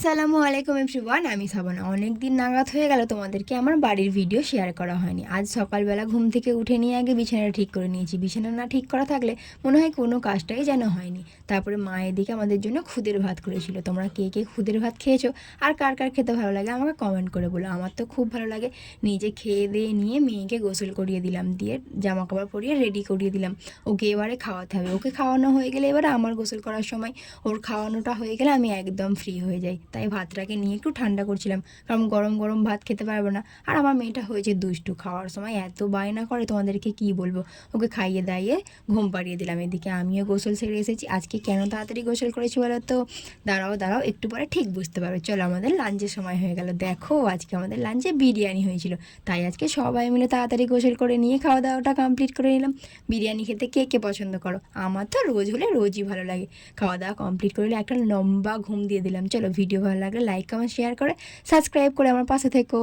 আসসালামু আলাইকুম এভরিওয়ান, আমি সাবানা। অনেক দিন নাগাদ হয়ে গেল তোমাদেরকে আমার বাড়ির ভিডিও শেয়ার করা হয়নি। আজ সকালবেলা ঘুম থেকে উঠে নিয়ে আগে বিছানাটা ঠিক করে নিয়েছি। বিছানা না ঠিক করা থাকলে মনে হয় কোনো কাজটাই যেন হয়নি। তারপরে মা এদিকে আমাদের জন্য খুদের ভাত করেছিল। তোমরা কে কে খুদের ভাত খেয়েছো আর কার কার খেতে ভালো লাগে আমাকে কমেন্ট করে বলো। আমার তো খুব ভালো লাগে। নিজে খেয়ে দিয়ে নিয়ে মেয়েকে গোসল করিয়ে দিলাম, দিয়ে জামা কাপড় পরিয়ে রেডি করিয়ে দিলাম। ওকে এবারে খাওয়াতে হবে। ওকে খাওয়ানো হয়ে গেলে এবারে আমার গোসল করার সময় ওর খাওয়ানোটা হয়ে গেলে আমি একদম ফ্রি হয়ে যাই। তাই ভাতটাকে নিয়ে একটু ঠান্ডা করছিলাম, কারণ গরম গরম ভাত খেতে পারবো না। আর আমার মেয়েটা হয়েছে দুষ্টু, খাওয়ার সময় এত বায়না করে তোমাদেরকে কি বলবো। ওকে খাইয়ে দাইয়ে ঘুম পাড়িয়ে দিলাম। এদিকে আমিও গোসল সেরে এসেছি। আজকে কেন তাড়াতাড়ি গোসল করেছি বলো তো? দাঁড়াও দাঁড়াও, একটু পরে ঠিক বুঝতে পারবে। চলো, আমাদের লাঞ্চের সময় হয়ে গেল। দেখো, আজকে আমাদের লাঞ্চে বিরিয়ানি হয়েছিল। তাই আজকে সবাই মিলে তাড়াতাড়ি গোসল করে নিয়ে খাওয়া দাওয়াটা কমপ্লিট করে নিলাম। বিরিয়ানি খেতে কে কে পছন্দ করো? আমার তো রোজ হলে রোজই ভালো লাগে। খাওয়া দাওয়া কমপ্লিট করলে একটা লম্বা ঘুম দিয়ে দিলাম। চলো, ভিডিও ভালো লাগলে লাইক কমেন্ট শেয়ার করে সাবস্ক্রাইব করে আমার পাশে থেকো।